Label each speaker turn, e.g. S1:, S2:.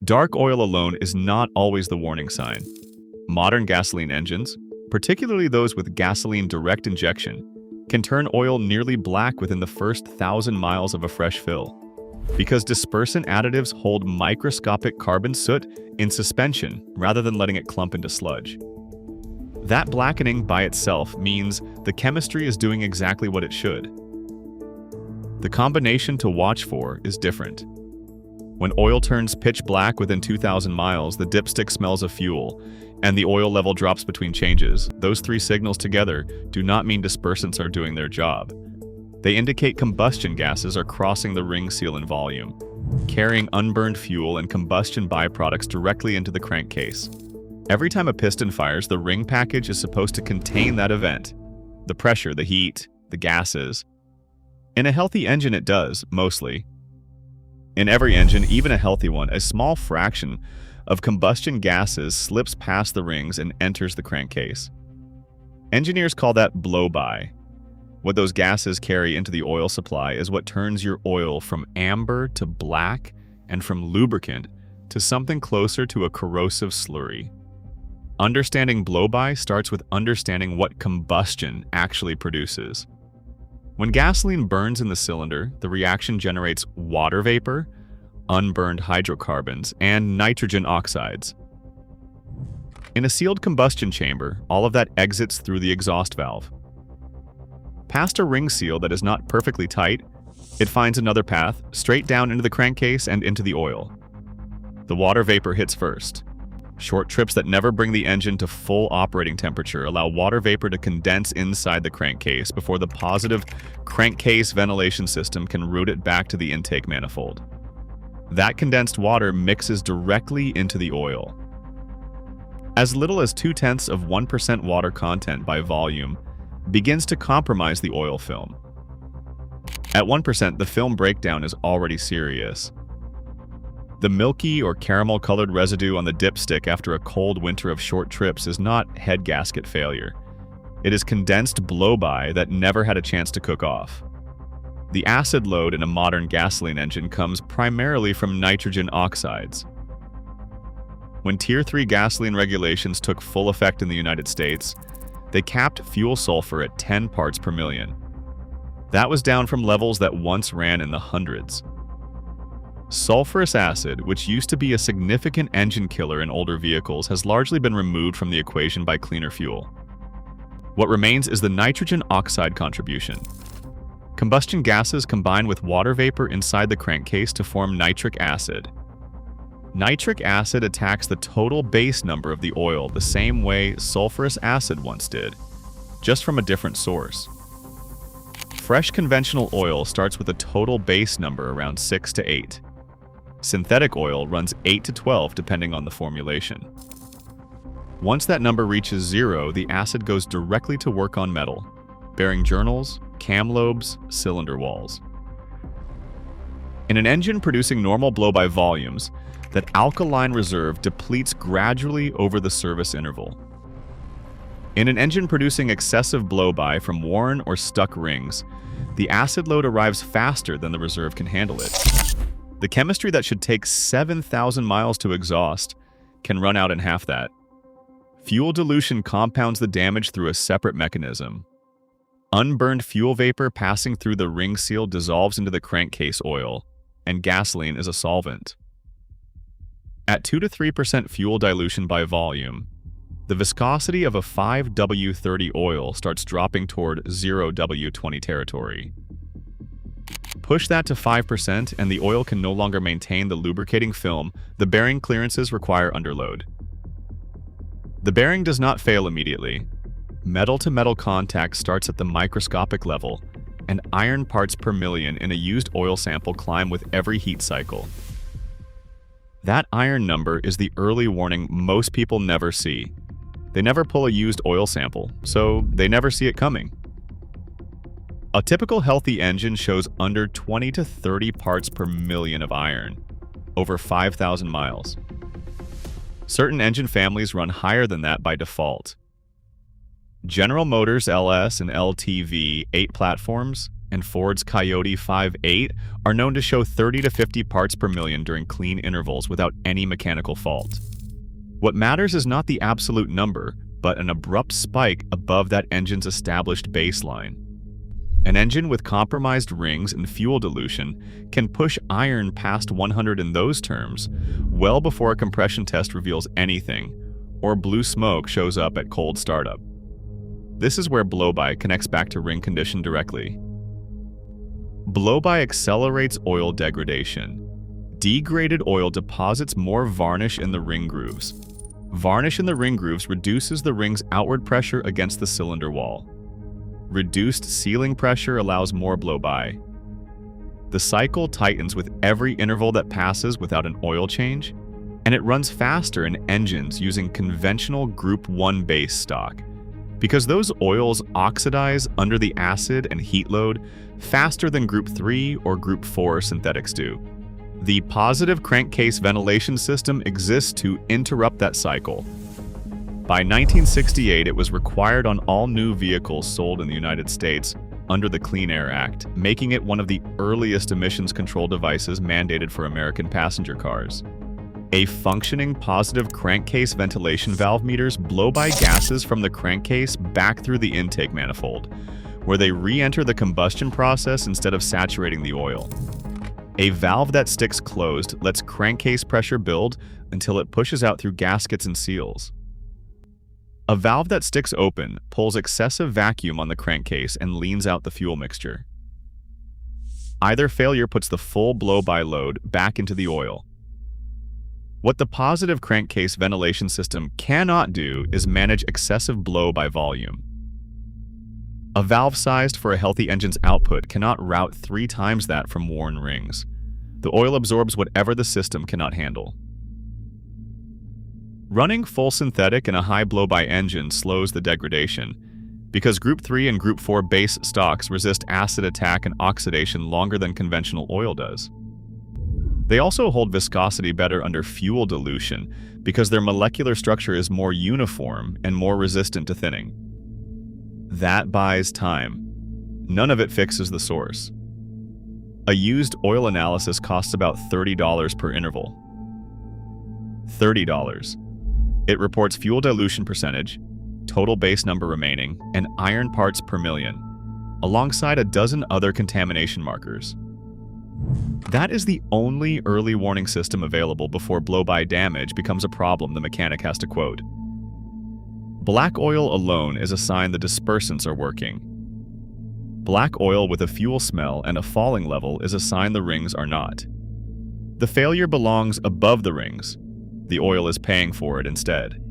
S1: Dark oil alone is not always the warning sign. Modern gasoline engines, particularly those with gasoline direct injection, can turn oil nearly black within the first 1,000 miles of a fresh fill, because dispersant additives hold microscopic carbon soot in suspension rather than letting it clump into sludge. That blackening by itself means the chemistry is doing exactly what it should. The combination to watch for is different. When oil turns pitch black within 2,000 miles, the dipstick smells of fuel, and the oil level drops between changes. Those three signals together do not mean dispersants are doing their job. They indicate combustion gases are crossing the ring seal in volume, carrying unburned fuel and combustion byproducts directly into the crankcase. Every time a piston fires, the ring package is supposed to contain that event. The pressure, the heat, the gases. In a healthy engine it does, mostly. In every engine, even a healthy one, a small fraction of combustion gases slips past the rings and enters the crankcase. Engineers call that blow-by. What those gases carry into the oil supply is what turns your oil from amber to black and from lubricant to something closer to a corrosive slurry. Understanding blow-by starts with understanding what combustion actually produces. When gasoline burns in the cylinder, the reaction generates water vapor, unburned hydrocarbons, and nitrogen oxides. In a sealed combustion chamber, all of that exits through the exhaust valve. Past a ring seal that is not perfectly tight, it finds another path, straight down into the crankcase and into the oil. The water vapor hits first. Short trips that never bring the engine to full operating temperature allow water vapor to condense inside the crankcase before the positive crankcase ventilation system can route it back to the intake manifold. That condensed water mixes directly into the oil. As little as 0.2% water content by volume begins to compromise the oil film. At 1%, the film breakdown is already serious. The milky or caramel-colored residue on the dipstick after a cold winter of short trips is not head gasket failure. It is condensed blow-by that never had a chance to cook off. The acid load in a modern gasoline engine comes primarily from nitrogen oxides. When Tier 3 gasoline regulations took full effect in the United States, they capped fuel sulfur at 10 parts per million. That was down from levels that once ran in the hundreds. Sulfurous acid, which used to be a significant engine killer in older vehicles, has largely been removed from the equation by cleaner fuel. What remains is the nitrogen oxide contribution. Combustion gases combine with water vapor inside the crankcase to form nitric acid. Nitric acid attacks the total base number of the oil the same way sulfurous acid once did, just from a different source. Fresh conventional oil starts with a total base number around 6 to 8. Synthetic oil runs 8 to 12 depending on the formulation. Once that number reaches 0, the acid goes directly to work on metal, bearing journals, cam lobes, cylinder walls. In an engine producing normal blow-by volumes, that alkaline reserve depletes gradually over the service interval. In an engine producing excessive blow-by from worn or stuck rings, the acid load arrives faster than the reserve can handle it. The chemistry that should take 7,000 miles to exhaust can run out in half that. Fuel dilution compounds the damage through a separate mechanism. Unburned fuel vapor passing through the ring seal dissolves into the crankcase oil, and gasoline is a solvent. At 2 to 3% fuel dilution by volume, the viscosity of a 5W30 oil starts dropping toward 0W20 territory. Push that to 5% and the oil can no longer maintain the lubricating film. The bearing clearances require underload. The bearing does not fail immediately. Metal-to-metal contact starts at the microscopic level, and iron parts per million in a used oil sample climb with every heat cycle. That iron number is the early warning most people never see. They never pull a used oil sample, so they never see it coming. A typical healthy engine shows under 20 to 30 parts per million of iron, over 5,000 miles. Certain engine families run higher than that by default. General Motors LS and LTV 8 platforms and Ford's Coyote 5.8 are known to show 30 to 50 parts per million during clean intervals without any mechanical fault. What matters is not the absolute number, but an abrupt spike above that engine's established baseline. An engine with compromised rings and fuel dilution can push iron past 100 in those terms well before a compression test reveals anything, or blue smoke shows up at cold startup. This is where blow-by connects back to ring condition directly. Blow-by accelerates oil degradation. Degraded oil deposits more varnish in the ring grooves. Varnish in the ring grooves reduces the ring's outward pressure against the cylinder wall. Reduced sealing pressure allows more blow-by. The cycle tightens with every interval that passes without an oil change, and it runs faster in engines using conventional Group 1 base stock, because those oils oxidize under the acid and heat load faster than Group 3 or Group 4 synthetics do. The positive crankcase ventilation system exists to interrupt that cycle. By 1968, it was required on all new vehicles sold in the United States under the Clean Air Act, making it one of the earliest emissions control devices mandated for American passenger cars. A functioning positive crankcase ventilation valve meters blow-by gases from the crankcase back through the intake manifold, where they re-enter the combustion process instead of saturating the oil. A valve that sticks closed lets crankcase pressure build until it pushes out through gaskets and seals. A valve that sticks open pulls excessive vacuum on the crankcase and leans out the fuel mixture. Either failure puts the full blow-by load back into the oil. What the positive crankcase ventilation system cannot do is manage excessive blow by volume. A valve sized for a healthy engine's output cannot route 3 times that from worn rings. The oil absorbs whatever the system cannot handle. Running full synthetic in a high blow-by engine slows the degradation, because Group 3 and Group 4 base stocks resist acid attack and oxidation longer than conventional oil does. They also hold viscosity better under fuel dilution because their molecular structure is more uniform and more resistant to thinning. That buys time. None of it fixes the source. A used oil analysis costs about $30 per interval. $30. It reports fuel dilution percentage, total base number remaining, and iron parts per million, alongside a dozen other contamination markers. That is the only early warning system available before blow-by damage becomes a problem the mechanic has to quote. Black oil alone is a sign the dispersants are working. Black oil with a fuel smell and a falling level is a sign the rings are not. The failure belongs above the rings. The oil is paying for it instead.